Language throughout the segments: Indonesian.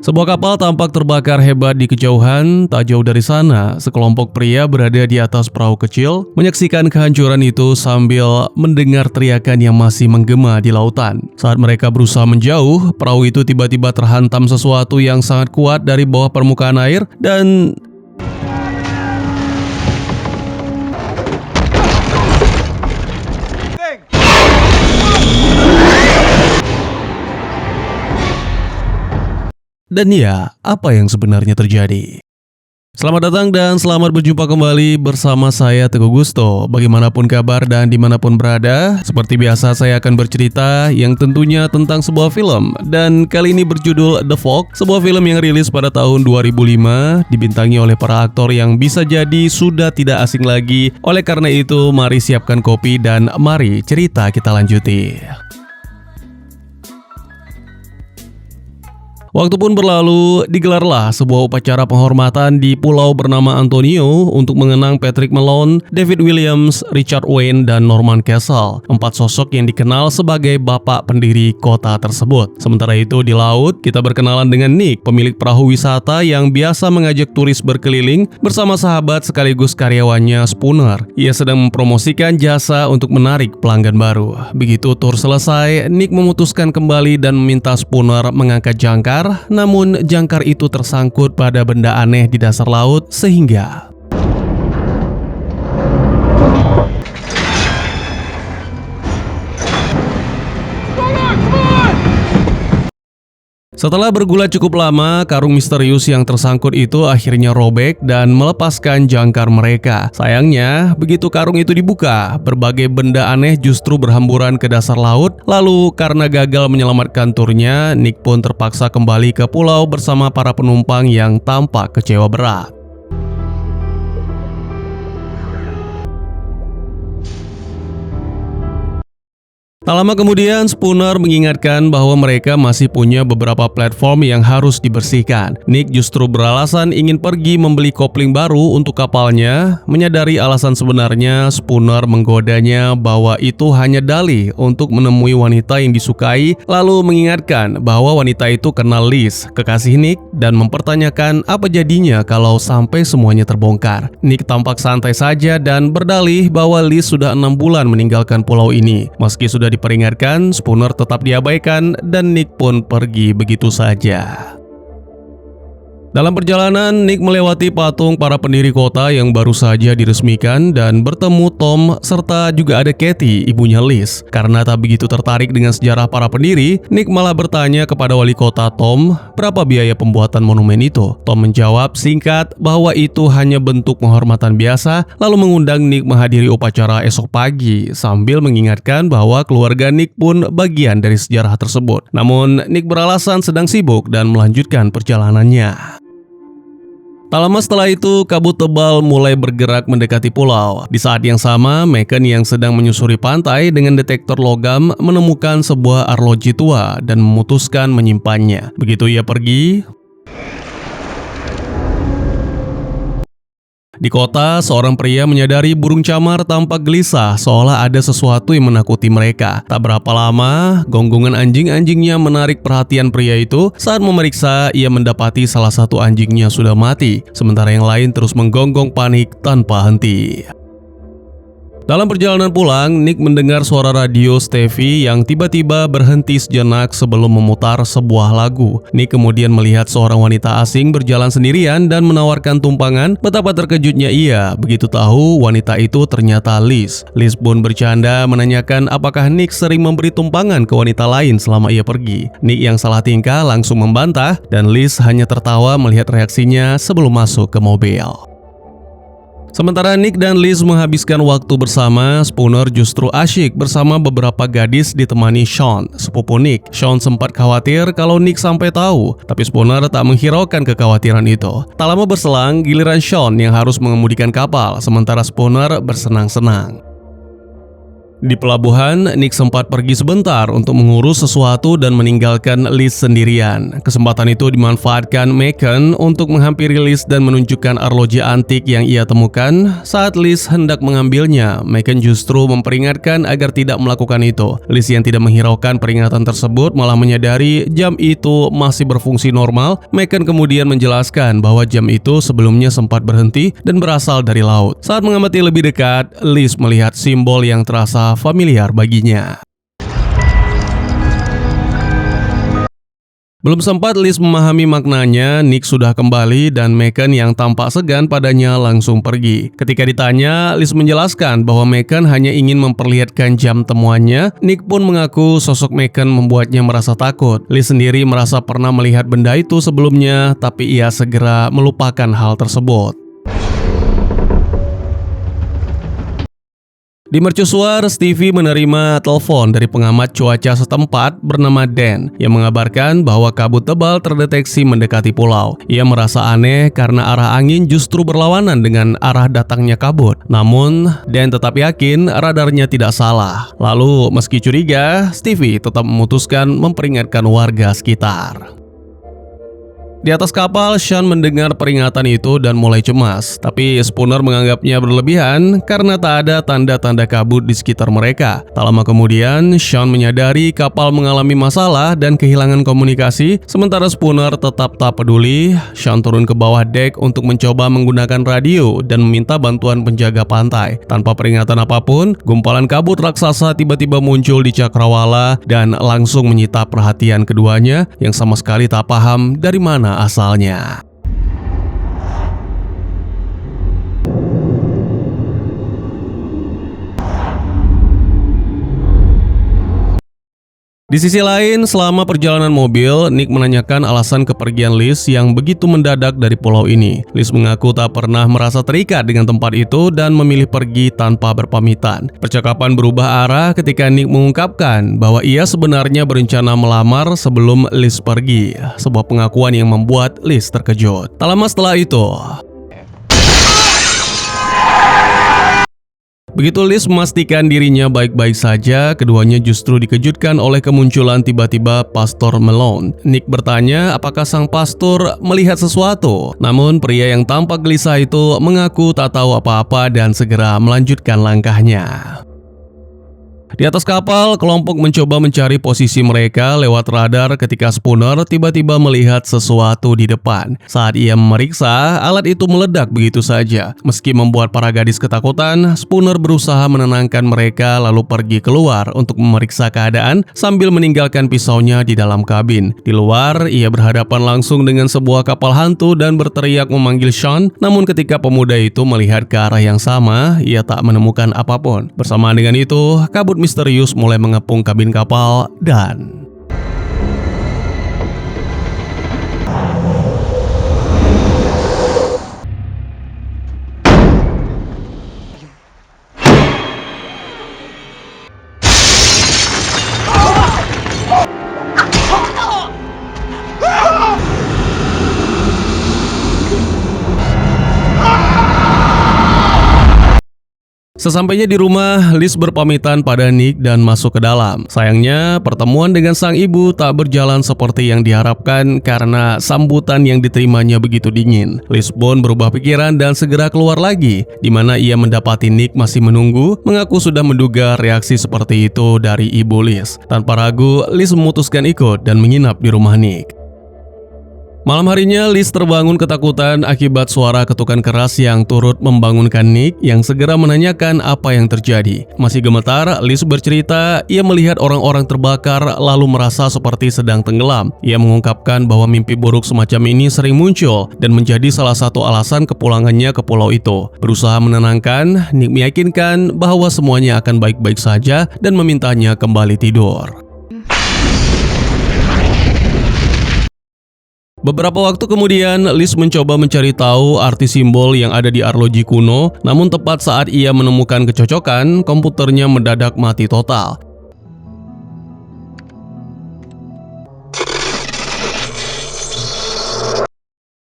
Sebuah kapal tampak terbakar hebat di kejauhan. Tak jauh dari sana, sekelompok pria berada di atas perahu kecil, menyaksikan kehancuran itu sambil mendengar teriakan yang masih menggema di lautan. Saat mereka berusaha menjauh, perahu itu tiba-tiba terhantam sesuatu yang sangat kuat dari bawah permukaan air dan ya, apa yang sebenarnya terjadi? Selamat datang dan selamat berjumpa kembali bersama saya Teguh Gusto. Bagaimanapun kabar dan dimanapun berada, seperti biasa saya akan bercerita yang tentunya tentang sebuah film. Dan kali ini berjudul The Fog, sebuah film yang rilis pada tahun 2005, dibintangi oleh para aktor yang bisa jadi sudah tidak asing lagi. Oleh karena itu, mari siapkan kopi dan mari cerita kita lanjuti. Waktu pun berlalu, digelarlah sebuah upacara penghormatan di pulau bernama Antonio untuk mengenang Patrick Malone, David Williams, Richard Wayne, dan Norman Castle, 4 sosok yang dikenal sebagai bapak pendiri kota tersebut. Sementara itu di laut, kita berkenalan dengan Nick, pemilik perahu wisata yang biasa mengajak turis berkeliling bersama sahabat sekaligus karyawannya Spooner. Ia sedang mempromosikan jasa untuk menarik pelanggan baru. Begitu tur selesai, Nick memutuskan kembali dan meminta Spooner mengangkat jangkar. Namun jangkar itu tersangkut pada benda aneh di dasar laut sehingga setelah bergulat cukup lama, karung misterius yang tersangkut itu akhirnya robek dan melepaskan jangkar mereka. Sayangnya, begitu karung itu dibuka, berbagai benda aneh justru berhamburan ke dasar laut. Lalu, karena gagal menyelamatkan turnya, Nick pun terpaksa kembali ke pulau bersama para penumpang yang tampak kecewa berat. Tak lama kemudian, Spooner mengingatkan bahwa mereka masih punya beberapa platform yang harus dibersihkan. Nick justru beralasan ingin pergi membeli kopling baru untuk kapalnya. Menyadari alasan sebenarnya, Spooner menggodanya bahwa itu hanya dalih untuk menemui wanita yang disukai, lalu mengingatkan bahwa wanita itu kenal Liz, kekasih Nick, dan mempertanyakan apa jadinya kalau sampai semuanya terbongkar. Nick tampak santai saja dan berdalih bahwa Liz sudah 6 bulan meninggalkan pulau ini. Meski sudah diperingatkan, Spooner tetap diabaikan dan Nick pun pergi begitu saja. Dalam perjalanan, Nick melewati patung para pendiri kota yang baru saja diresmikan dan bertemu Tom serta juga ada Kathy, ibunya Liz. Karena tak begitu tertarik dengan sejarah para pendiri, Nick malah bertanya kepada wali kota Tom, berapa biaya pembuatan monumen itu? Tom menjawab singkat bahwa itu hanya bentuk penghormatan biasa, lalu mengundang Nick menghadiri upacara esok pagi sambil mengingatkan bahwa keluarga Nick pun bagian dari sejarah tersebut. Namun, Nick beralasan sedang sibuk dan melanjutkan perjalanannya. Tak lama setelah itu, kabut tebal mulai bergerak mendekati pulau. Di saat yang sama, Megan yang sedang menyusuri pantai dengan detektor logam menemukan sebuah arloji tua dan memutuskan menyimpannya. Begitu ia pergi, di kota, seorang pria menyadari burung camar tampak gelisah seolah ada sesuatu yang menakuti mereka. Tak berapa lama, gonggongan anjing-anjingnya menarik perhatian pria itu. Saat memeriksa, ia mendapati salah satu anjingnya sudah mati, sementara yang lain terus menggonggong panik tanpa henti. Dalam perjalanan pulang, Nick mendengar suara radio Stevie yang tiba-tiba berhenti sejenak sebelum memutar sebuah lagu. Nick kemudian melihat seorang wanita asing berjalan sendirian dan menawarkan tumpangan. Betapa terkejutnya ia begitu tahu wanita itu ternyata Liz. Liz pun bercanda menanyakan apakah Nick sering memberi tumpangan ke wanita lain selama ia pergi. Nick yang salah tingkah langsung membantah dan Liz hanya tertawa melihat reaksinya sebelum masuk ke mobil. Sementara Nick dan Liz menghabiskan waktu bersama, Spooner justru asyik bersama beberapa gadis ditemani Sean, sepupu Nick. Sean sempat khawatir kalau Nick sampai tahu, tapi Spooner tak menghiraukan kekhawatiran itu. Tak lama berselang, giliran Sean yang harus mengemudikan kapal, sementara Spooner bersenang-senang. Di pelabuhan, Nick sempat pergi sebentar untuk mengurus sesuatu dan meninggalkan Liz sendirian. Kesempatan itu dimanfaatkan Megan untuk menghampiri Liz dan menunjukkan arloji antik yang ia temukan. Saat Liz hendak mengambilnya, Megan justru memperingatkan agar tidak melakukan itu. Liz yang tidak menghiraukan peringatan tersebut malah menyadari jam itu masih berfungsi normal. Megan kemudian menjelaskan bahwa jam itu sebelumnya sempat berhenti dan berasal dari laut. Saat mengamati lebih dekat, Liz melihat simbol yang terasa familiar baginya. Belum sempat Liz memahami maknanya, Nick sudah kembali dan Megan yang tampak segan padanya langsung pergi. Ketika ditanya, Liz menjelaskan bahwa Megan hanya ingin memperlihatkan jam temuannya. Nick pun mengaku sosok Megan membuatnya merasa takut. Liz sendiri merasa pernah melihat benda itu sebelumnya, tapi ia segera melupakan hal tersebut. Di mercusuar, Stevie menerima telepon dari pengamat cuaca setempat bernama Dan yang mengabarkan bahwa kabut tebal terdeteksi mendekati pulau. Ia merasa aneh karena arah angin justru berlawanan dengan arah datangnya kabut. Namun, Dan tetap yakin radarnya tidak salah. Lalu, meski curiga, Stevie tetap memutuskan memperingatkan warga sekitar. Di atas kapal, Sean mendengar peringatan itu dan mulai cemas. Tapi Spooner menganggapnya berlebihan karena tak ada tanda-tanda kabut di sekitar mereka. Tak lama kemudian, Sean menyadari kapal mengalami masalah dan kehilangan komunikasi. Sementara Spooner tetap tak peduli. Sean turun ke bawah dek untuk mencoba menggunakan radio dan meminta bantuan penjaga pantai. Tanpa peringatan apapun, gumpalan kabut raksasa tiba-tiba muncul di cakrawala dan langsung menyita perhatian keduanya yang sama sekali tak paham dari mana asalnya. Di sisi lain, selama perjalanan mobil, Nick menanyakan alasan kepergian Liz yang begitu mendadak dari pulau ini. Liz mengaku tak pernah merasa terikat dengan tempat itu dan memilih pergi tanpa berpamitan. Percakapan berubah arah ketika Nick mengungkapkan bahwa ia sebenarnya berencana melamar sebelum Liz pergi. Sebuah pengakuan yang membuat Liz terkejut. Tak lama setelah itu, begitu Liz memastikan dirinya baik-baik saja, keduanya justru dikejutkan oleh kemunculan tiba-tiba Pastor Malone. Nick bertanya apakah sang pastor melihat sesuatu. Namun pria yang tampak gelisah itu mengaku tak tahu apa-apa dan segera melanjutkan langkahnya. Di atas kapal, kelompok mencoba mencari posisi mereka lewat radar ketika Spooner tiba-tiba melihat sesuatu di depan. Saat ia memeriksa, alat itu meledak begitu saja. Meski membuat para gadis ketakutan, Spooner berusaha menenangkan mereka lalu pergi keluar untuk memeriksa keadaan sambil meninggalkan pisaunya di dalam kabin. Di luar, ia berhadapan langsung dengan sebuah kapal hantu dan berteriak memanggil Sean. Namun ketika pemuda itu melihat ke arah yang sama, ia tak menemukan apapun. Bersamaan dengan itu, kabut misterius mulai mengepung kabin kapal dan sesampainya di rumah, Liz berpamitan pada Nick dan masuk ke dalam. Sayangnya, pertemuan dengan sang ibu tak berjalan seperti yang diharapkan karena sambutan yang diterimanya begitu dingin. Liz pun berubah pikiran dan segera keluar lagi, di mana ia mendapati Nick masih menunggu, mengaku sudah menduga reaksi seperti itu dari ibu Liz. Tanpa ragu, Liz memutuskan ikut dan menginap di rumah Nick. Malam harinya, Liz terbangun ketakutan akibat suara ketukan keras yang turut membangunkan Nick yang segera menanyakan apa yang terjadi. Masih gemetar, Liz bercerita ia melihat orang-orang terbakar lalu merasa seperti sedang tenggelam. Ia mengungkapkan bahwa mimpi buruk semacam ini sering muncul dan menjadi salah satu alasan kepulangannya ke pulau itu. Berusaha menenangkan, Nick meyakinkan bahwa semuanya akan baik-baik saja dan memintanya kembali tidur. Beberapa waktu kemudian, Liz mencoba mencari tahu arti simbol yang ada di arloji kuno, namun tepat saat ia menemukan kecocokan, komputernya mendadak mati total.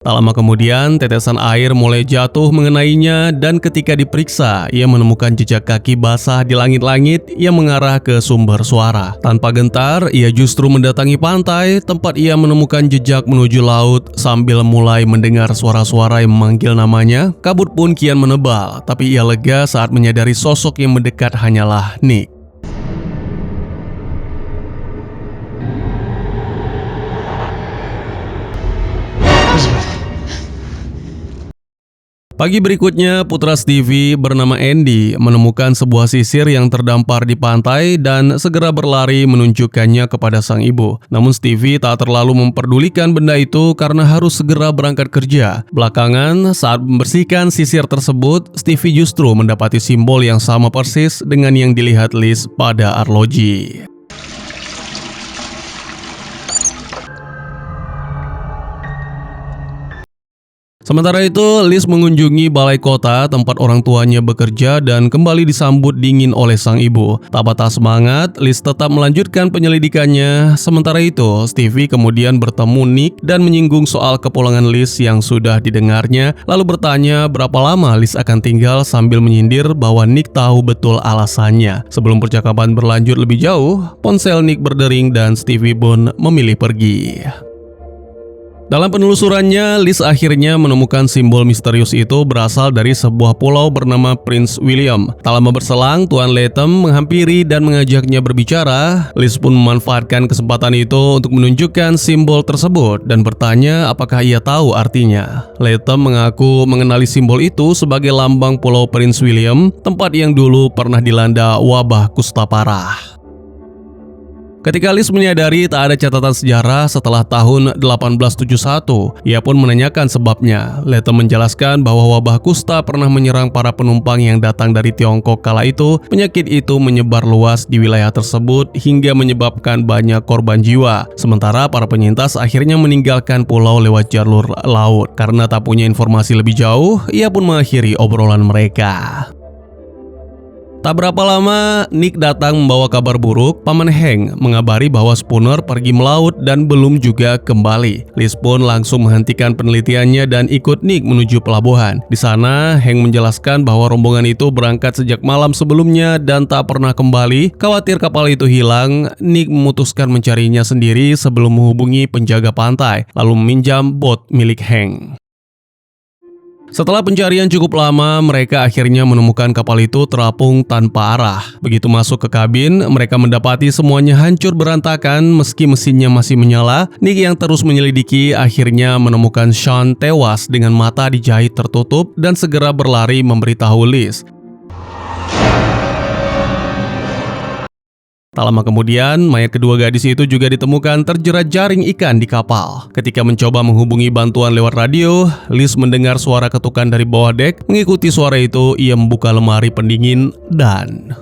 Tak lama kemudian, tetesan air mulai jatuh mengenainya dan ketika diperiksa, ia menemukan jejak kaki basah di langit-langit yang mengarah ke sumber suara. Tanpa gentar, ia justru mendatangi pantai, tempat ia menemukan jejak menuju laut sambil mulai mendengar suara-suara yang memanggil namanya. Kabut pun kian menebal, tapi ia lega saat menyadari sosok yang mendekat hanyalah Nick. Pagi berikutnya, putra Stevie bernama Andy menemukan sebuah sisir yang terdampar di pantai dan segera berlari menunjukkannya kepada sang ibu. Namun Stevie tak terlalu memperdulikan benda itu karena harus segera berangkat kerja. Belakangan, saat membersihkan sisir tersebut, Stevie justru mendapati simbol yang sama persis dengan yang dilihat Liz pada arloji. Sementara itu, Liz mengunjungi balai kota tempat orang tuanya bekerja dan kembali disambut dingin oleh sang ibu. Tak patah semangat, Liz tetap melanjutkan penyelidikannya. Sementara itu, Stevie kemudian bertemu Nick dan menyinggung soal kepulangan Liz yang sudah didengarnya, lalu bertanya berapa lama Liz akan tinggal sambil menyindir bahwa Nick tahu betul alasannya. Sebelum percakapan berlanjut lebih jauh, ponsel Nick berdering dan Stevie pun memilih pergi. Dalam penelusurannya, Liz akhirnya menemukan simbol misterius itu berasal dari sebuah pulau bernama Prince William. Tak lama berselang, Tuan Latham menghampiri dan mengajaknya berbicara. Liz pun memanfaatkan kesempatan itu untuk menunjukkan simbol tersebut dan bertanya apakah ia tahu artinya. Latham mengaku mengenali simbol itu sebagai lambang Pulau Prince William, tempat yang dulu pernah dilanda wabah kusta parah. Ketika Liz menyadari tak ada catatan sejarah setelah tahun 1871, ia pun menanyakan sebabnya. Latham menjelaskan bahwa wabah kusta pernah menyerang para penumpang yang datang dari Tiongkok kala itu. Penyakit itu menyebar luas di wilayah tersebut hingga menyebabkan banyak korban jiwa. Sementara para penyintas akhirnya meninggalkan pulau lewat jalur laut. Karena tak punya informasi lebih jauh, ia pun mengakhiri obrolan mereka. Tak berapa lama, Nick datang membawa kabar buruk. Paman Hank mengabari bahwa Spooner pergi melaut dan belum juga kembali. Liz pun langsung menghentikan penelitiannya dan ikut Nick menuju pelabuhan. Di sana, Hank menjelaskan bahwa rombongan itu berangkat sejak malam sebelumnya dan tak pernah kembali. Khawatir kapal itu hilang, Nick memutuskan mencarinya sendiri sebelum menghubungi penjaga pantai, lalu meminjam bot milik Hank. Setelah pencarian cukup lama, mereka akhirnya menemukan kapal itu terapung tanpa arah. Begitu masuk ke kabin, mereka mendapati semuanya hancur berantakan meski mesinnya masih menyala. Nick yang terus menyelidiki akhirnya menemukan Sean tewas dengan mata dijahit tertutup dan segera berlari memberitahu Liz. Tak lama kemudian, mayat kedua gadis itu juga ditemukan terjerat jaring ikan di kapal. Ketika mencoba menghubungi bantuan lewat radio, Liz mendengar suara ketukan dari bawah dek. Mengikuti suara itu, ia membuka lemari pendingin dan...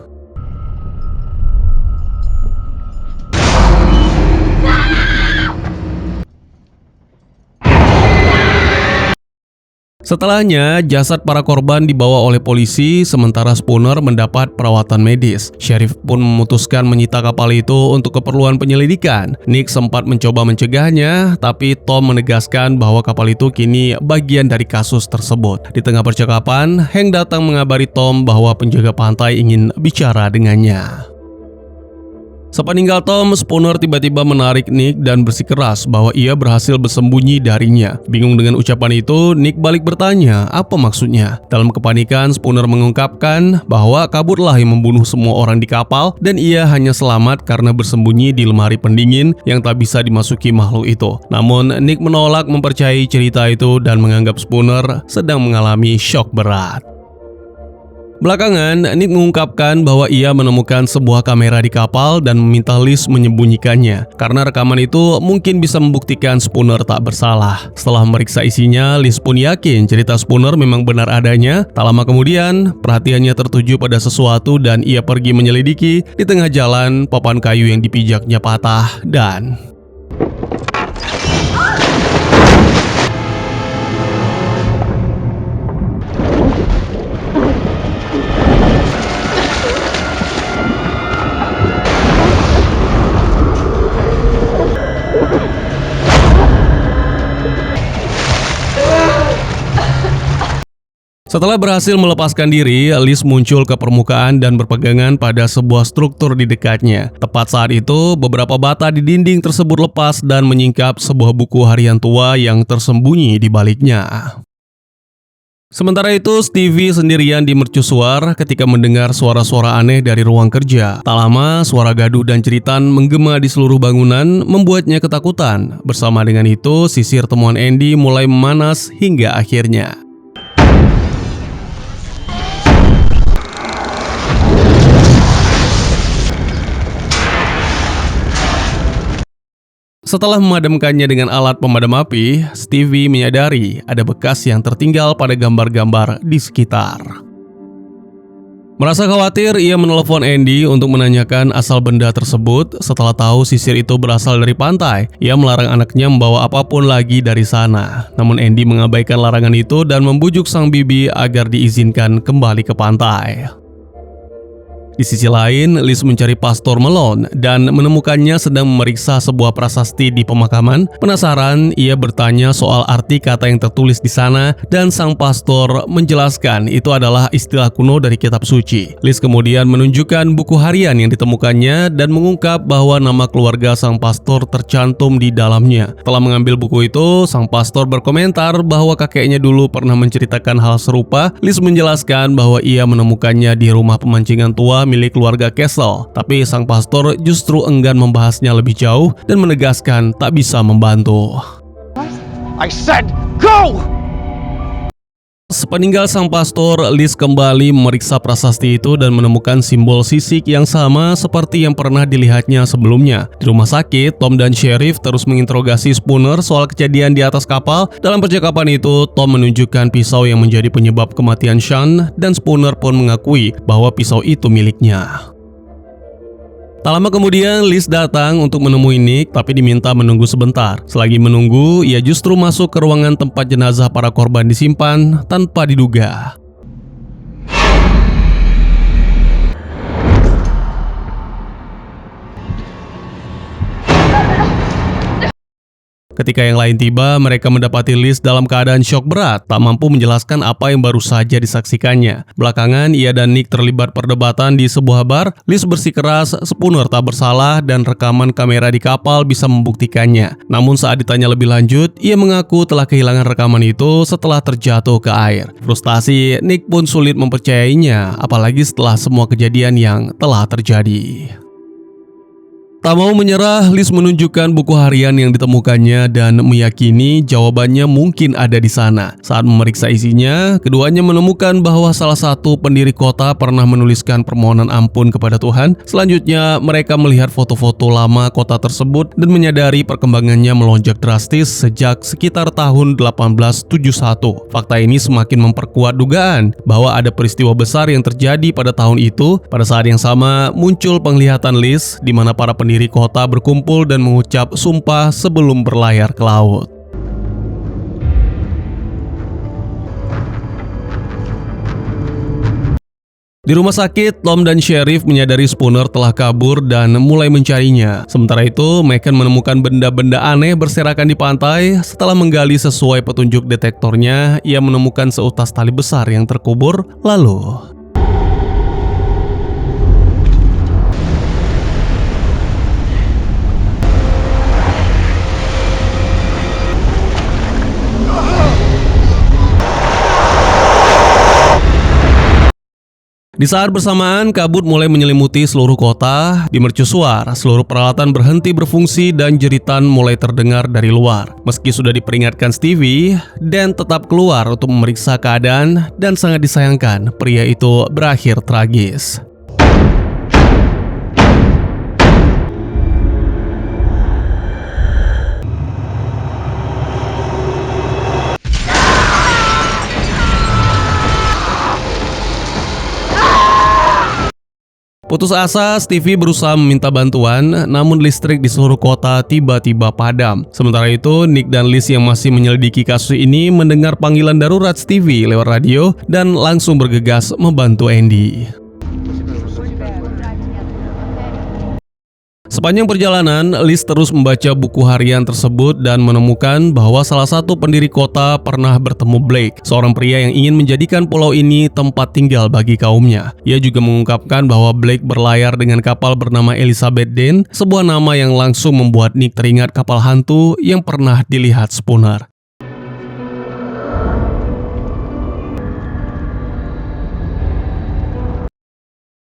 Setelahnya, jasad para korban dibawa oleh polisi, sementara Spooner mendapat perawatan medis. Sheriff pun memutuskan menyita kapal itu untuk keperluan penyelidikan. Nick sempat mencoba mencegahnya, tapi Tom menegaskan bahwa kapal itu kini bagian dari kasus tersebut. Di tengah percakapan, Hank datang mengabari Tom bahwa penjaga pantai ingin bicara dengannya. Sepeninggal Tom, Spooner tiba-tiba menarik Nick dan bersikeras bahwa ia berhasil bersembunyi darinya. Bingung dengan ucapan itu, Nick balik bertanya apa maksudnya. Dalam kepanikan, Spooner mengungkapkan bahwa kaburlah yang membunuh semua orang di kapal dan ia hanya selamat karena bersembunyi di lemari pendingin yang tak bisa dimasuki makhluk itu. Namun, Nick menolak mempercayai cerita itu dan menganggap Spooner sedang mengalami syok berat. Belakangan, Nick mengungkapkan bahwa ia menemukan sebuah kamera di kapal dan meminta Liz menyembunyikannya karena rekaman itu mungkin bisa membuktikan Spooner tak bersalah. Setelah memeriksa isinya, Liz pun yakin cerita Spooner memang benar adanya. Tak lama kemudian, perhatiannya tertuju pada sesuatu dan ia pergi menyelidiki. Di tengah jalan, papan kayu yang dipijaknya patah dan... Setelah berhasil melepaskan diri, Liz muncul ke permukaan dan berpegangan pada sebuah struktur di dekatnya. Tepat saat itu, beberapa bata di dinding tersebut lepas dan menyingkap sebuah buku harian tua yang tersembunyi di baliknya. Sementara itu, Stevie sendirian di mercusuar ketika mendengar suara-suara aneh dari ruang kerja. Tak lama, suara gaduh dan jeritan menggema di seluruh bangunan membuatnya ketakutan. Bersama dengan itu, sisir temuan Andy mulai memanas hingga akhirnya setelah memadamkannya dengan alat pemadam api, Stevie menyadari ada bekas yang tertinggal pada gambar-gambar di sekitar. Merasa khawatir, ia menelepon Andy untuk menanyakan asal benda tersebut. Setelah tahu sisir itu berasal dari pantai, ia melarang anaknya membawa apapun lagi dari sana. Namun Andy mengabaikan larangan itu dan membujuk sang bibi agar diizinkan kembali ke pantai. Di sisi lain, Liz mencari Pastor Malone dan menemukannya sedang memeriksa sebuah prasasti di pemakaman. Penasaran, ia bertanya soal arti kata yang tertulis di sana dan sang pastor menjelaskan itu adalah istilah kuno dari kitab suci. Liz kemudian menunjukkan buku harian yang ditemukannya dan mengungkap bahwa nama keluarga sang pastor tercantum di dalamnya. Setelah mengambil buku itu, sang pastor berkomentar bahwa kakeknya dulu pernah menceritakan hal serupa. Liz menjelaskan bahwa ia menemukannya di rumah pemancingan tua milik keluarga Castle, tapi sang pastor justru enggan membahasnya lebih jauh dan menegaskan tak bisa membantu. I said go! Sepeninggal sang pastor, Liz kembali memeriksa prasasti itu dan menemukan simbol sisik yang sama seperti yang pernah dilihatnya sebelumnya. Di rumah sakit, Tom dan Sheriff terus menginterogasi Spooner soal kejadian di atas kapal. Dalam percakapan itu, Tom menunjukkan pisau yang menjadi penyebab kematian Sean dan Spooner pun mengakui bahwa pisau itu miliknya. Tak lama kemudian, Liz datang untuk menemui Nick, tapi diminta menunggu sebentar. Selagi menunggu, ia justru masuk ke ruangan tempat jenazah para korban disimpan tanpa diduga. Ketika yang lain tiba, mereka mendapati Liz dalam keadaan syok berat, tak mampu menjelaskan apa yang baru saja disaksikannya. Belakangan, ia dan Nick terlibat perdebatan di sebuah bar. Liz bersikeras Spooner tak bersalah dan rekaman kamera di kapal bisa membuktikannya. Namun saat ditanya lebih lanjut, ia mengaku telah kehilangan rekaman itu setelah terjatuh ke air. Frustasi, Nick pun sulit mempercayainya, apalagi setelah semua kejadian yang telah terjadi. Tak mau menyerah, Liz menunjukkan buku harian yang ditemukannya dan meyakini jawabannya mungkin ada di sana. Saat memeriksa isinya, keduanya menemukan bahwa salah satu pendiri kota pernah menuliskan permohonan ampun kepada Tuhan. Selanjutnya, mereka melihat foto-foto lama kota tersebut dan menyadari perkembangannya melonjak drastis sejak sekitar tahun 1871. Fakta ini semakin memperkuat dugaan bahwa ada peristiwa besar yang terjadi pada tahun itu. Pada saat yang sama, muncul penglihatan Liz di mana para pendiri kota berkumpul dan mengucap sumpah sebelum berlayar ke laut. Di rumah sakit, Tom dan Sheriff menyadari Spooner telah kabur dan mulai mencarinya. Sementara itu, Megan menemukan benda-benda aneh berserakan di pantai. Setelah menggali sesuai petunjuk detektornya, ia menemukan seutas tali besar yang terkubur. Lalu di saat bersamaan, kabut mulai menyelimuti seluruh kota. Di mercusuar, seluruh peralatan berhenti berfungsi dan jeritan mulai terdengar dari luar. Meski sudah diperingatkan Stevie, Dan tetap keluar untuk memeriksa keadaan dan sangat disayangkan pria itu berakhir tragis. Putus asa, Stevie berusaha meminta bantuan, namun listrik di seluruh kota tiba-tiba padam. Sementara itu, Nick dan Liz yang masih menyelidiki kasus ini mendengar panggilan darurat Stevie lewat radio dan langsung bergegas membantu Andy. Sepanjang perjalanan, Liz terus membaca buku harian tersebut dan menemukan bahwa salah satu pendiri kota pernah bertemu Blake, seorang pria yang ingin menjadikan pulau ini tempat tinggal bagi kaumnya. Ia juga mengungkapkan bahwa Blake berlayar dengan kapal bernama Elizabeth Dane, sebuah nama yang langsung membuat Nick teringat kapal hantu yang pernah dilihat Spooner.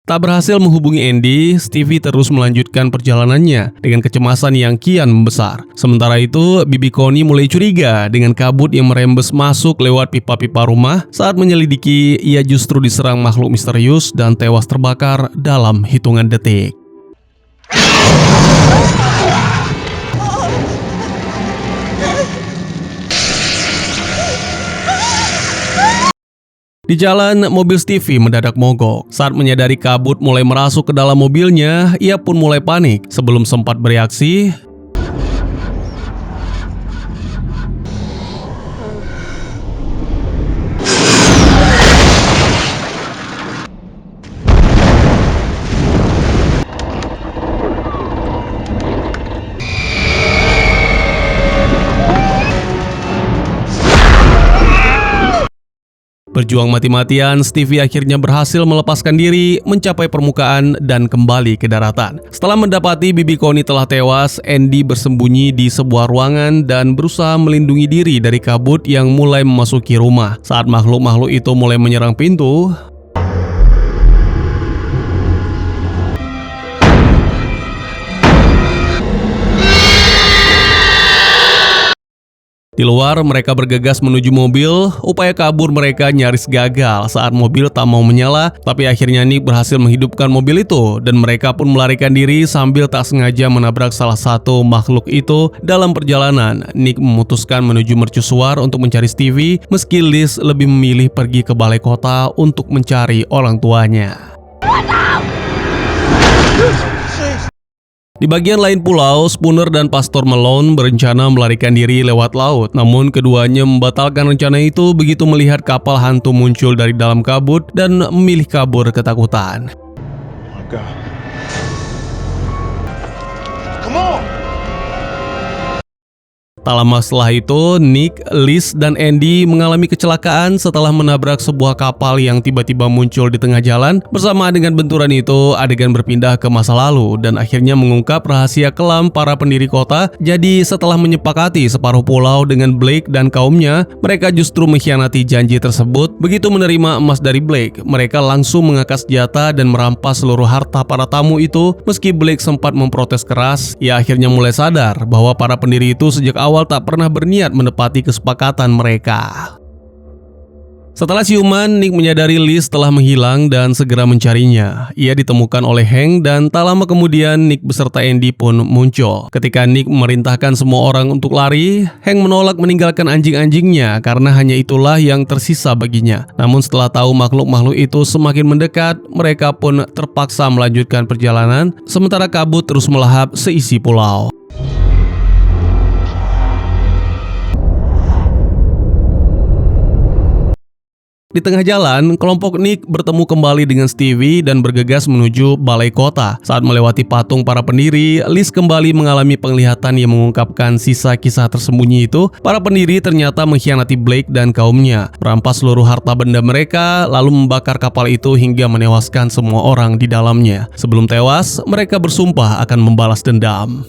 Tak berhasil menghubungi Andy, Stevie terus melanjutkan perjalanannya dengan kecemasan yang kian membesar. Sementara itu, Bibi Connie mulai curiga dengan kabut yang merembes masuk lewat pipa-pipa rumah. Saat menyelidiki, ia justru diserang makhluk misterius dan tewas terbakar dalam hitungan detik. Di jalan, mobil Stevie mendadak mogok. Saat menyadari kabut mulai merasuk ke dalam mobilnya, ia pun mulai panik. Sebelum sempat bereaksi, berjuang mati-matian, Stevie akhirnya berhasil melepaskan diri, mencapai permukaan, dan kembali ke daratan. Setelah mendapati Bibi Connie telah tewas, Andy bersembunyi di sebuah ruangan dan berusaha melindungi diri dari kabut yang mulai memasuki rumah. Saat makhluk-makhluk itu mulai menyerang pintu, di luar, mereka bergegas menuju mobil. Upaya kabur mereka nyaris gagal saat mobil tak mau menyala, tapi akhirnya Nick berhasil menghidupkan mobil itu dan mereka pun melarikan diri sambil tak sengaja menabrak salah satu makhluk itu. Dalam perjalanan, Nick memutuskan menuju mercusuar untuk mencari Stevie, meski Liz lebih memilih pergi ke balai kota untuk mencari orang tuanya. Di bagian lain pulau, Spooner dan Pastor Malone berencana melarikan diri lewat laut. Namun keduanya membatalkan rencana itu begitu melihat kapal hantu muncul dari dalam kabut dan memilih kabur ketakutan. Oh my God. Come on! Tak lama setelah itu, Nick, Liz, dan Andy mengalami kecelakaan setelah menabrak sebuah kapal yang tiba-tiba muncul di tengah jalan. Bersama dengan benturan itu, adegan berpindah ke masa lalu dan akhirnya mengungkap rahasia kelam para pendiri kota. Jadi setelah menyepakati separuh pulau dengan Blake dan kaumnya, mereka justru mengkhianati janji tersebut. Begitu menerima emas dari Blake, mereka langsung mengangkat senjata dan merampas seluruh harta para tamu itu. Meski Blake sempat memprotes keras, ia akhirnya mulai sadar bahwa para pendiri itu sejak awal tak pernah berniat menepati kesepakatan mereka. Setelah siuman, Nick menyadari Liz telah menghilang dan segera mencarinya. Ia ditemukan oleh Hank dan tak lama kemudian Nick beserta Andy pun muncul. Ketika Nick memerintahkan semua orang untuk lari, Hank menolak meninggalkan anjing-anjingnya karena hanya itulah yang tersisa baginya. Namun setelah tahu makhluk-makhluk itu semakin mendekat, mereka pun terpaksa melanjutkan perjalanan sementara kabut terus melahap seisi pulau. Di tengah jalan, kelompok Nick bertemu kembali dengan Stevie dan bergegas menuju balai kota. Saat melewati patung para pendiri, Liz kembali mengalami penglihatan yang mengungkapkan sisa kisah tersembunyi itu. Para pendiri ternyata mengkhianati Blake dan kaumnya, merampas seluruh harta benda mereka, lalu membakar kapal itu hingga menewaskan semua orang di dalamnya. Sebelum tewas, mereka bersumpah akan membalas dendam.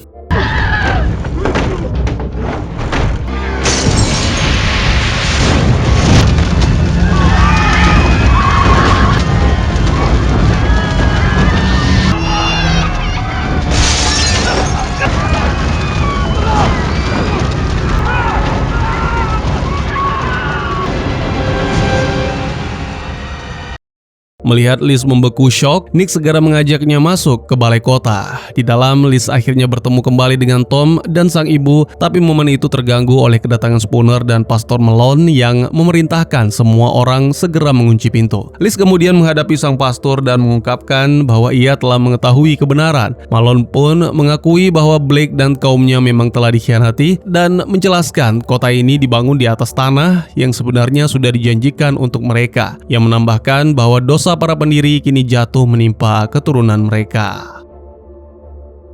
Melihat Liz membeku syok, Nick segera mengajaknya masuk ke balai kota. Di dalam, Liz akhirnya bertemu kembali dengan Tom dan sang ibu, tapi momen itu terganggu oleh kedatangan Spooner dan Pastor Malone yang memerintahkan semua orang segera mengunci pintu. Liz kemudian menghadapi sang pastor dan mengungkapkan bahwa ia telah mengetahui kebenaran. Malone pun mengakui bahwa Blake dan kaumnya memang telah dikhianati dan menjelaskan kota ini dibangun di atas tanah yang sebenarnya sudah dijanjikan untuk mereka, yang menambahkan bahwa dosa para pendiri kini jatuh menimpa keturunan mereka.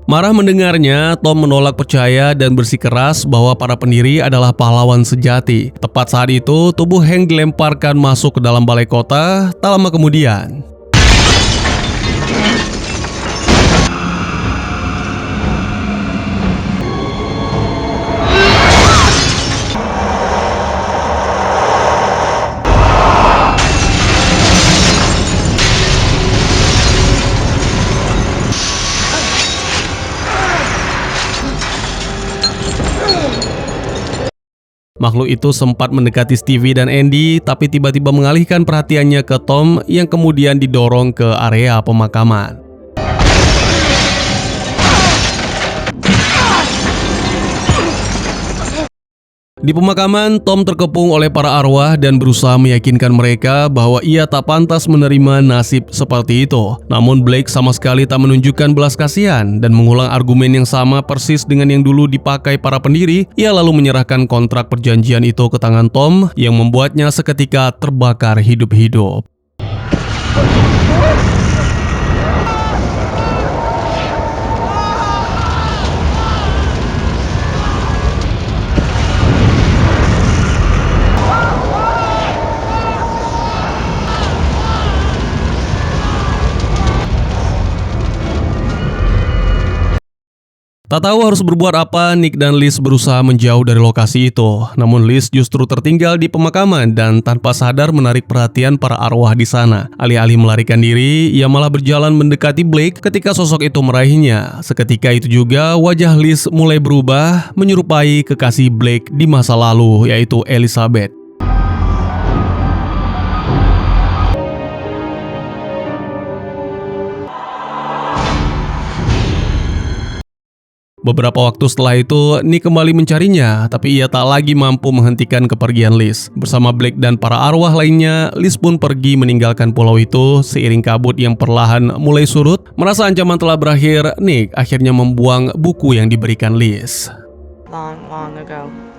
Marah mendengarnya, Tom menolak percaya dan bersikeras bahwa para pendiri adalah pahlawan sejati. Tepat saat itu, tubuh Hank dilemparkan masuk ke dalam balai kota. Tak lama kemudian, makhluk itu sempat mendekati Stevie dan Andy, tapi tiba-tiba mengalihkan perhatiannya ke Tom yang kemudian didorong ke area pemakaman. Di pemakaman, Tom terkepung oleh para arwah dan berusaha meyakinkan mereka bahwa ia tak pantas menerima nasib seperti itu. Namun Blake sama sekali tak menunjukkan belas kasihan dan mengulang argumen yang sama persis dengan yang dulu dipakai para pendiri. Ia lalu menyerahkan kontrak perjanjian itu ke tangan Tom yang membuatnya seketika terbakar hidup-hidup. Tak tahu harus berbuat apa, Nick dan Liz berusaha menjauh dari lokasi itu. Namun Liz justru tertinggal di pemakaman dan tanpa sadar menarik perhatian para arwah di sana. Alih-alih melarikan diri, ia malah berjalan mendekati Blake ketika sosok itu meraihnya. Seketika itu juga wajah Liz mulai berubah, menyerupai kekasih Blake di masa lalu, yaitu Elizabeth. Beberapa waktu setelah itu, Nick kembali mencarinya, tapi ia tak lagi mampu menghentikan kepergian Liz. Bersama Blake dan para arwah lainnya, Liz pun pergi meninggalkan pulau itu seiring kabut yang perlahan mulai surut. Merasa ancaman telah berakhir, Nick akhirnya membuang buku yang diberikan Liz. Long ago.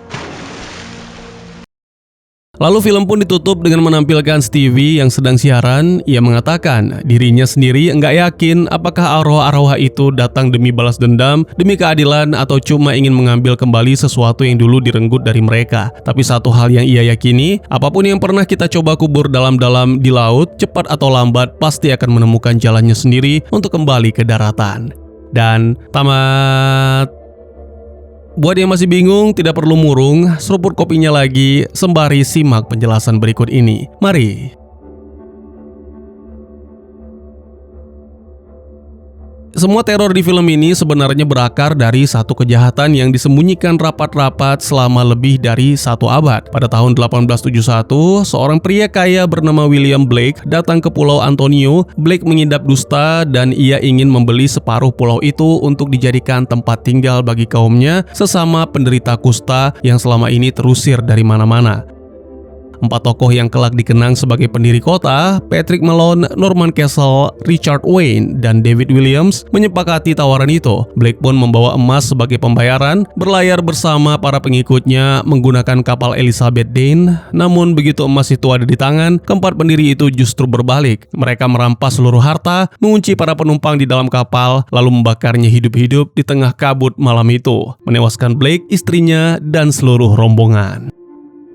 Lalu film pun ditutup dengan menampilkan Stevie yang sedang siaran. Ia mengatakan dirinya sendiri enggak yakin apakah arwah-arwah itu datang demi balas dendam, demi keadilan, atau cuma ingin mengambil kembali sesuatu yang dulu direnggut dari mereka. Tapi satu hal yang ia yakini, apapun yang pernah kita coba kubur dalam-dalam di laut, cepat atau lambat pasti akan menemukan jalannya sendiri untuk kembali ke daratan. Dan tamat. Buat yang masih bingung, tidak perlu murung, seruput kopinya lagi, sembari simak penjelasan berikut ini. Mari. Semua teror di film ini sebenarnya berakar dari satu kejahatan yang disembunyikan rapat-rapat selama lebih dari 1 abad. Pada tahun 1871, seorang pria kaya bernama William Blake datang ke Pulau Antonio. Blake mengidap dusta dan ia ingin membeli separuh pulau itu untuk dijadikan tempat tinggal bagi kaumnya sesama penderita kusta yang selama ini terusir dari mana-mana. 4 tokoh yang kelak dikenang sebagai pendiri kota, Patrick Malone, Norman Castle, Richard Wayne, dan David Williams, menyepakati tawaran itu. Blake pun membawa emas sebagai pembayaran, berlayar bersama para pengikutnya menggunakan kapal Elizabeth Dane. Namun begitu emas itu ada di tangan, keempat pendiri itu justru berbalik. Mereka merampas seluruh harta, mengunci para penumpang di dalam kapal, lalu membakarnya hidup-hidup di tengah kabut malam itu, menewaskan Blake, istrinya, dan seluruh rombongan.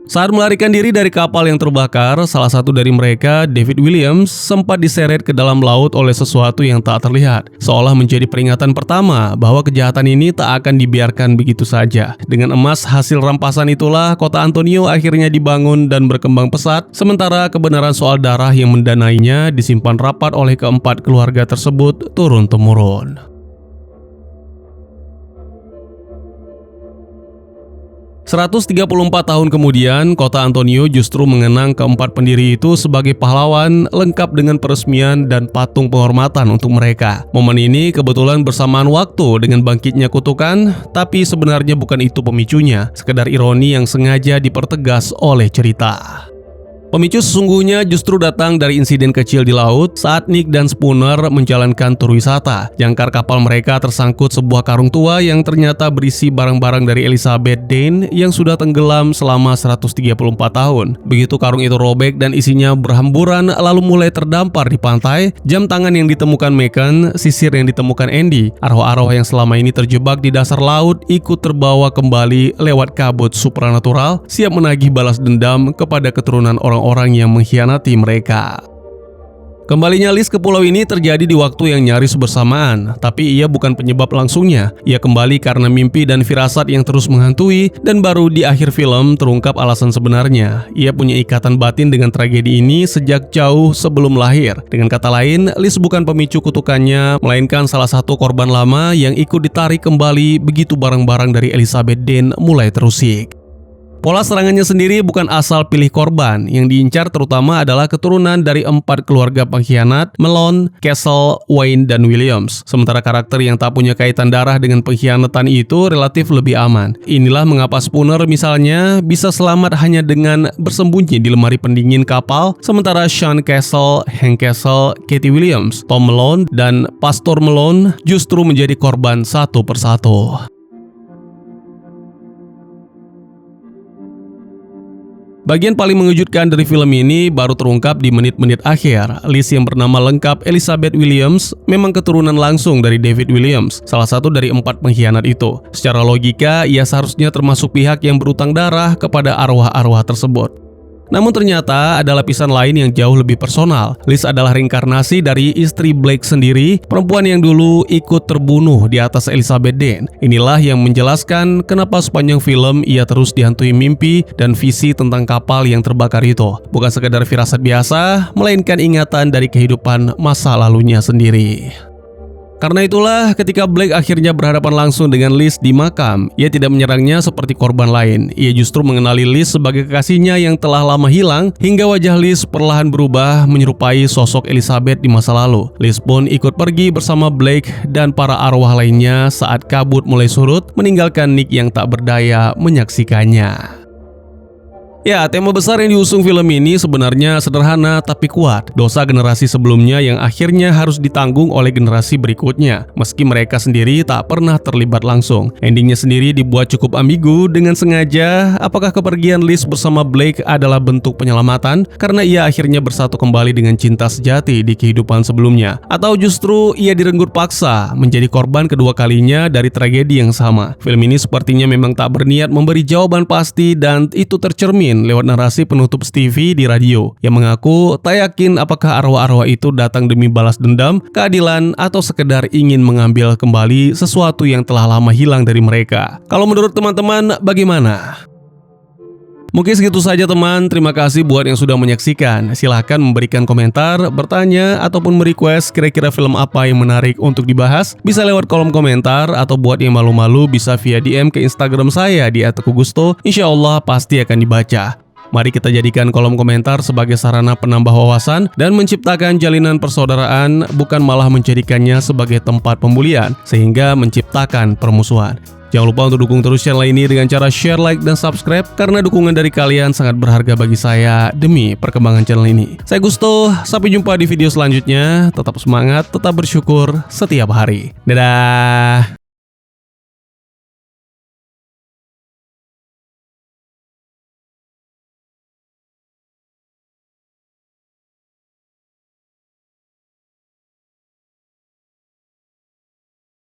Saat melarikan diri dari kapal yang terbakar, salah satu dari mereka, David Williams, sempat diseret ke dalam laut oleh sesuatu yang tak terlihat, seolah menjadi peringatan pertama bahwa kejahatan ini tak akan dibiarkan begitu saja. Dengan emas hasil rampasan itulah kota Antonio akhirnya dibangun dan berkembang pesat, sementara kebenaran soal darah yang mendanainya disimpan rapat oleh keempat keluarga tersebut turun-temurun. 134 tahun kemudian, kota Antonio justru mengenang keempat pendiri itu sebagai pahlawan, lengkap dengan peresmian dan patung penghormatan untuk mereka. Momen ini kebetulan bersamaan waktu dengan bangkitnya kutukan, tapi sebenarnya bukan itu pemicunya, sekedar ironi yang sengaja dipertegas oleh cerita. Pemicu sesungguhnya justru datang dari insiden kecil di laut saat Nick dan Spooner menjalankan tur wisata. Jangkar kapal mereka tersangkut sebuah karung tua yang ternyata berisi barang-barang dari Elizabeth Dane yang sudah tenggelam selama 134 tahun. Begitu karung itu robek dan isinya berhamburan lalu mulai terdampar di pantai, jam tangan yang ditemukan Megan, sisir yang ditemukan Andy, arwah-arwah yang selama ini terjebak di dasar laut ikut terbawa kembali lewat kabut supranatural, siap menagih balas dendam kepada keturunan orang-orang yang mengkhianati mereka. Kembalinya Liz ke pulau ini terjadi di waktu yang nyaris bersamaan, tapi ia bukan penyebab langsungnya. Ia kembali karena mimpi dan firasat yang terus menghantui, dan baru di akhir film terungkap alasan sebenarnya. Ia punya ikatan batin dengan tragedi ini sejak jauh sebelum lahir. Dengan kata lain, Liz bukan pemicu kutukannya, melainkan salah satu korban lama yang ikut ditarik kembali begitu barang-barang dari Elizabeth Dane mulai terusik. Pola serangannya sendiri bukan asal pilih korban, yang diincar terutama adalah keturunan dari 4 keluarga pengkhianat, Malone, Castle, Wayne, dan Williams. Sementara karakter yang tak punya kaitan darah dengan pengkhianatan itu relatif lebih aman. Inilah mengapa Spooner misalnya bisa selamat hanya dengan bersembunyi di lemari pendingin kapal, sementara Sean Castle, Hank Castle, Katie Williams, Tom Malone, dan Pastor Malone justru menjadi korban satu persatu. Bagian paling mengejutkan dari film ini baru terungkap di menit-menit akhir. Liz yang bernama lengkap Elizabeth Williams memang keturunan langsung dari David Williams, salah satu dari 4 pengkhianat itu. Secara logika, ia seharusnya termasuk pihak yang berutang darah kepada arwah-arwah tersebut. Namun ternyata ada lapisan lain yang jauh lebih personal. Liz adalah reinkarnasi dari istri Blake sendiri, perempuan yang dulu ikut terbunuh di atas Elizabeth Dane. Inilah yang menjelaskan kenapa sepanjang film ia terus dihantui mimpi dan visi tentang kapal yang terbakar itu. Bukan sekedar firasat biasa, melainkan ingatan dari kehidupan masa lalunya sendiri. Karena itulah ketika Blake akhirnya berhadapan langsung dengan Liz di makam, ia tidak menyerangnya seperti korban lain. Ia justru mengenali Liz sebagai kekasihnya yang telah lama hilang, hingga wajah Liz perlahan berubah menyerupai sosok Elizabeth di masa lalu. Liz pun ikut pergi bersama Blake dan para arwah lainnya saat kabut mulai surut, meninggalkan Nick yang tak berdaya menyaksikannya. Ya, tema besar yang diusung film ini sebenarnya sederhana tapi kuat. Dosa generasi sebelumnya yang akhirnya harus ditanggung oleh generasi berikutnya, meski mereka sendiri tak pernah terlibat langsung. Endingnya sendiri dibuat cukup ambigu dengan sengaja. Apakah kepergian Liz bersama Blake adalah bentuk penyelamatan karena ia akhirnya bersatu kembali dengan cinta sejati di kehidupan sebelumnya, atau justru ia direnggut paksa menjadi korban kedua kalinya dari tragedi yang sama? Film ini sepertinya memang tak berniat memberi jawaban pasti, dan itu tercermin lewat narasi penutup Stevie di radio yang mengaku tak yakin apakah arwah-arwah itu datang demi balas dendam, keadilan, atau sekedar ingin mengambil kembali sesuatu yang telah lama hilang dari mereka. Kalau menurut teman-teman bagaimana? Mungkin segitu saja teman, terima kasih buat yang sudah menyaksikan. Silahkan memberikan komentar, bertanya, ataupun merequest kira-kira film apa yang menarik untuk dibahas. Bisa lewat kolom komentar, atau buat yang malu-malu bisa via DM ke Instagram saya di @teguhgusto. Insya Allah pasti akan dibaca. Mari kita jadikan kolom komentar sebagai sarana penambah wawasan dan menciptakan jalinan persaudaraan, bukan malah menjadikannya sebagai tempat pembulian, sehingga menciptakan permusuhan. Jangan lupa untuk dukung terus channel ini dengan cara share, like, dan subscribe, karena dukungan dari kalian sangat berharga bagi saya demi perkembangan channel ini. Saya Gusto, sampai jumpa di video selanjutnya. Tetap semangat, tetap bersyukur setiap hari. Dadah!